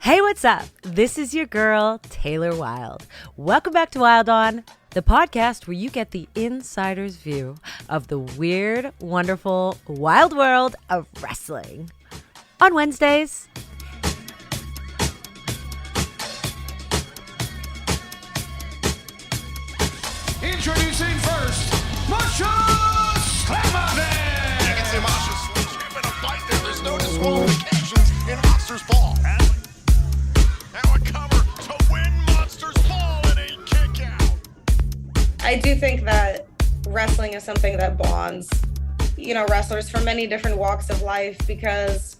Hey, what's up? This is your girl, Taylor Wilde. Welcome back to Wilde On, the podcast where you get the insider's view of the weird, wonderful, wild world of wrestling. On Wednesdays. Introducing first, Rochelle! You can see Masha slam in a fight there. There's no disqualifications in Monsters Ball. Now a cover to win Monsters Ball in a kick out. I do think that wrestling is something that bonds, wrestlers from many different walks of life because,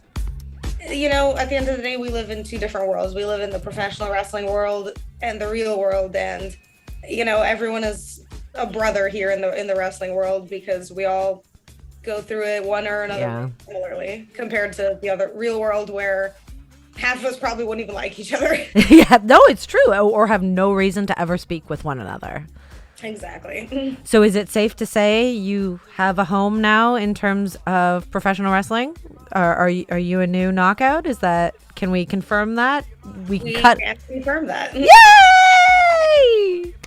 at the end of the day, we live in two different worlds. We live in the professional wrestling world and the real world. And, everyone is a brother here in the wrestling world because we all go through it one or another similarly compared to the other real world where half of us probably wouldn't even like each other. Yeah, no, it's true. Or have no reason to ever speak with one another. Exactly. So is it safe to say you have a home now in terms of professional wrestling? Are you a new knockout? Can we confirm that? We can confirm that. Yay!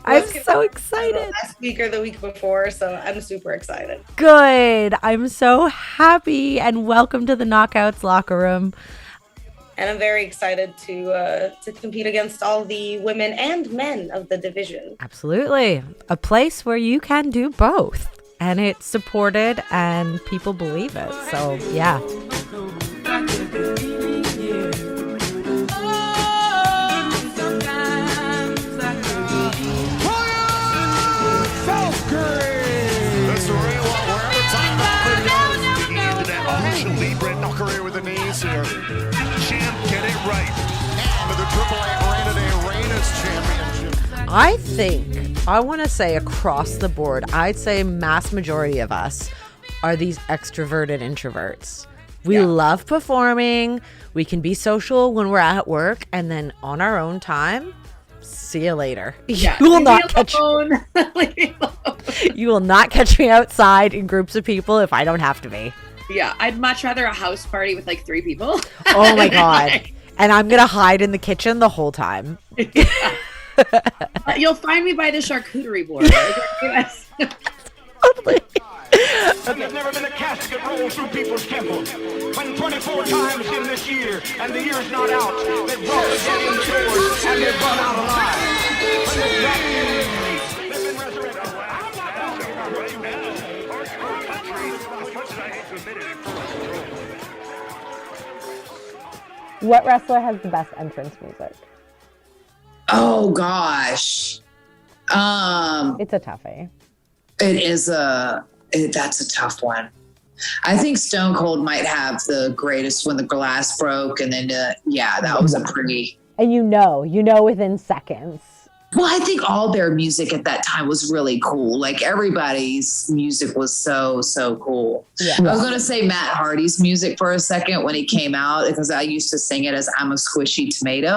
I'm so excited. Last week or the week before, so I'm super excited. Good. I'm so happy, and welcome to the Knockouts locker room. And I'm very excited to compete against all the women and men of the division. Absolutely. A place where you can do both. And it's supported and people believe it. So, yeah. With the knees here. Champ, get it right. And the AAA Reina de Reinas championship. I think, I want to say across the board, I'd say mass majority of us are these extroverted introverts. We love performing. We can be social when we're at work, and then on our own time, see you later. Yeah, You will not catch me You will not catch me outside in groups of people if I don't have to be. Yeah, I'd much rather a house party with like 3 people. Oh my God. And I'm going to hide in the kitchen the whole time. You'll find me by the charcuterie board. Totally. And there's never been a casket roll through people's temples. When 24 times in this year, and the year's not out, they brought the dead in the doors, and they're brought out alive. When they're back in the streets, they've been resurrected. What wrestler has the best entrance music? Oh gosh. It's a toughie. That's a tough one. I think Stone Cold might have the greatest when the glass broke, and then that was a pretty. And within seconds. Well, I think all their music at that time was really cool. Like everybody's music was so cool. Yeah. I was going to say Matt Hardy's music for a second when he came out because I used to sing it as I'm a squishy tomato.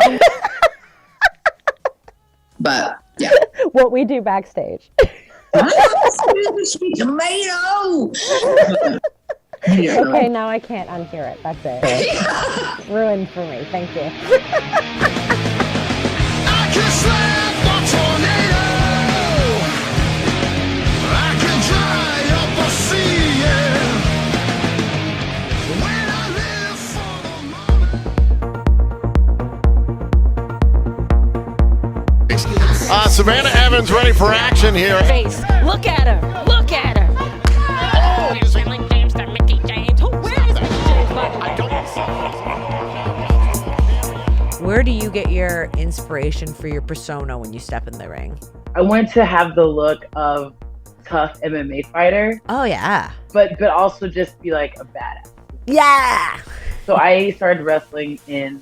But yeah. What we do backstage. I'm a squishy tomato. Okay, now I can't unhear it. That's it. Ruined for me. Thank you. I can slap a tornado. I can dry up a sea, When I live for the moment. Savannah Evans ready for action here. Face. Look at her. Look at her. Oh, you're feeling James to Mickey James. Where is Mickey James? I don't. Where do you get your inspiration for your persona when you step in the ring? I want to have the look of tough MMA fighter. Oh, yeah. But also just be like a badass. Yeah. So I started wrestling in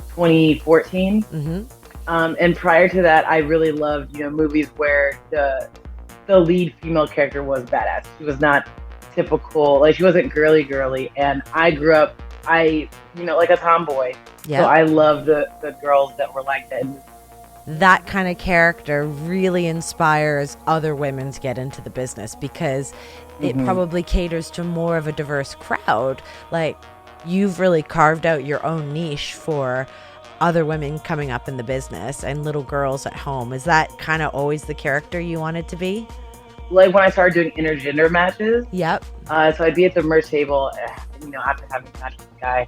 2014. Mm-hmm. And prior to that, I really loved, movies where the lead female character was badass. She was not typical, like she wasn't girly. And I grew up, like a tomboy. Yep. So I love the girls that were like that. That kind of character really inspires other women to get into the business because it probably caters to more of a diverse crowd. Like, you've really carved out your own niche for other women coming up in the business and little girls at home, is that kind of always the character you wanted to be? Like when I started doing intergender matches. Yep. So I'd be at the merch table, after having a match with the guy,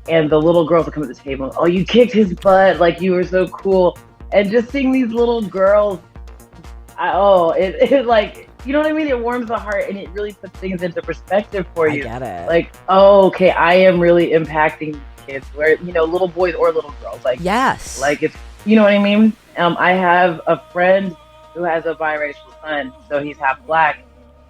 and the little girls would come to the table. Oh, you kicked his butt! Like you were so cool. And just seeing these little girls, it like, you know what I mean? It warms the heart and it really puts things into perspective for you. I get it. Like, oh, okay, I am really impacting kids, where little boys or little girls. Like, yes. Like it's, you know what I mean? I have a friend who has a biracial son, so he's half black,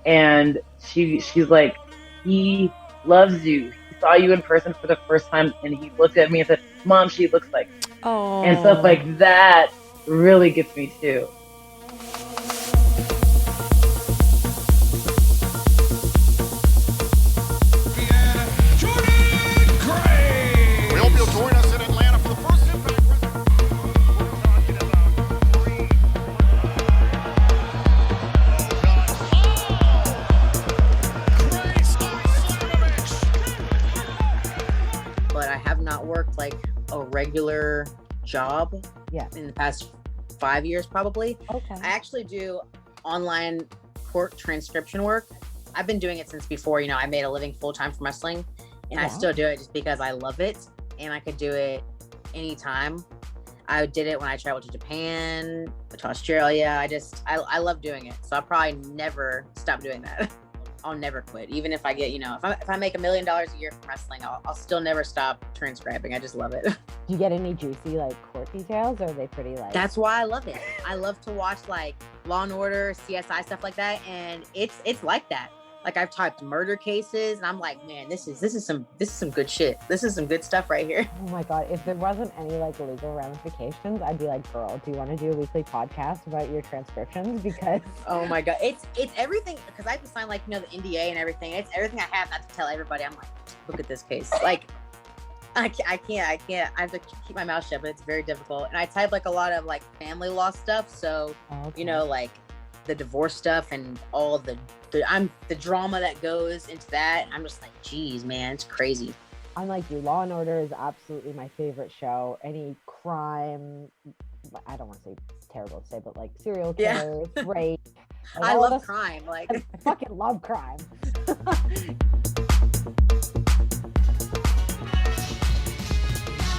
and she's like, he loves you. He saw you in person for the first time, and he looked at me and said, "Mom, she looks like you." Oh. And stuff like that really gets me too. We hope you'll join us in Atlanta for the first Impact But I have not worked like a regular job in the past 5 years, probably. Okay. I actually do online court transcription work. I've been doing it since before, I made a living full-time from wrestling, and I still do it just because I love it, and I could do it anytime. I did it when I traveled to Japan, to Australia. I love doing it. So I'll probably never stop doing that. I'll never quit. Even if I get, if I make $1 million a year from wrestling, I'll still never stop transcribing. I just love it. Do you get any juicy like court details, or are they pretty like? That's why I love it. I love to watch like Law and Order, CSI, stuff like that, and it's like that. Like I've typed murder cases, and I'm like, man, this is some good shit. This is some good stuff right here. Oh my God, if there wasn't any like legal ramifications, I'd be like, girl, do you want to do a weekly podcast about your transcriptions? Because oh my God, it's everything, because I have to sign like the NDA and everything. It's everything I have not to tell everybody. I'm like, look at this case. Like I can't. I have to keep my mouth shut, but it's very difficult. And I type like a lot of like family law stuff, so like the divorce stuff and all the drama that goes into that. I'm just like, geez, man, it's crazy. I'm like you. Law and Order is absolutely my favorite show. Any crime, I don't want to say it's terrible to say, but like serial killers, rape. Like I love crime. Like I fucking love crime.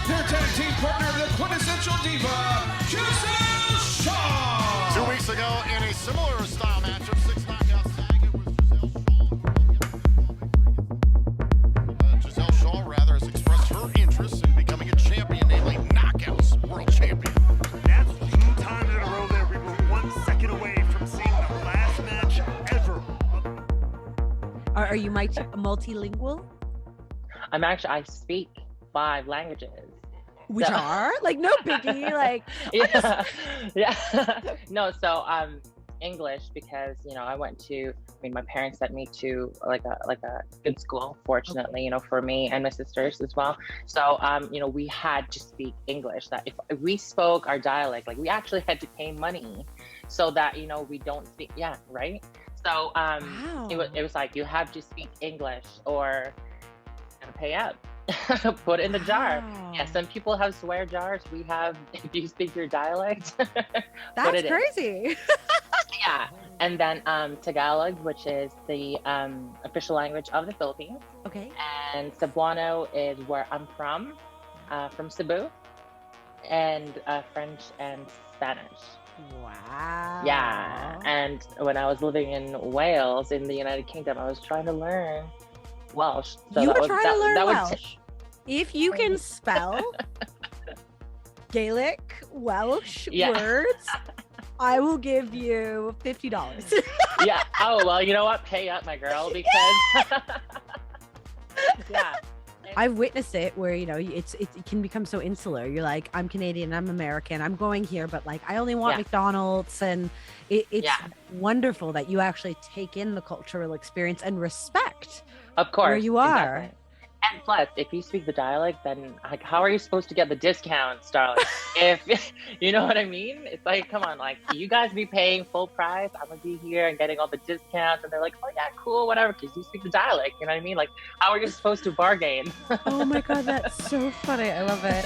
Your tag team partner, the quintessential diva, Giselle Shaw. 2 weeks ago, in a similar style matchup, 6 knockouts tag, it was Giselle Shaw rather has expressed her interest in becoming a champion, namely Knockouts World Champion. That's 2 times in a row there. We were 1 second away from seeing the last match ever. Are you multilingual? I speak 5 languages. Which are? Like, no biggie, like... Yeah. No, so English, because, my my parents sent me to like a good school, fortunately, for me and my sisters as well. So, we had to speak English. That if we spoke our dialect, like we actually had to pay money so that, we don't speak, right? So wow. it was like, you have to speak English or pay up. Put it in the jar. Yeah, some people have swear jars. We have, if you speak your dialect. That's crazy. Yeah. And then Tagalog, which is the official language of the Philippines. Okay. And Cebuano is where I'm from Cebu. And French and Spanish. Wow. Yeah. And when I was living in Wales in the United Kingdom, I was trying to learn Welsh. So you were trying to learn Welsh. If you can spell Gaelic Welsh words, I will give you $50. Yeah. Oh, well, you know what? Pay up, my girl, because yeah. I've witnessed it where, it can become so insular. You're like, I'm Canadian, I'm American, I'm going here, but like, I only want McDonald's. And it's wonderful that you actually take in the cultural experience and respect of course where you are. Exactly. And plus, if you speak the dialect, then like, how are you supposed to get the discounts, darling? If you know what I mean? It's like, come on, like you guys be paying full price. I'm gonna be here and getting all the discounts, and they're like, oh yeah, cool, whatever, because you speak the dialect. You know what I mean? Like, how are you supposed to bargain? Oh my God, that's so funny. I love it.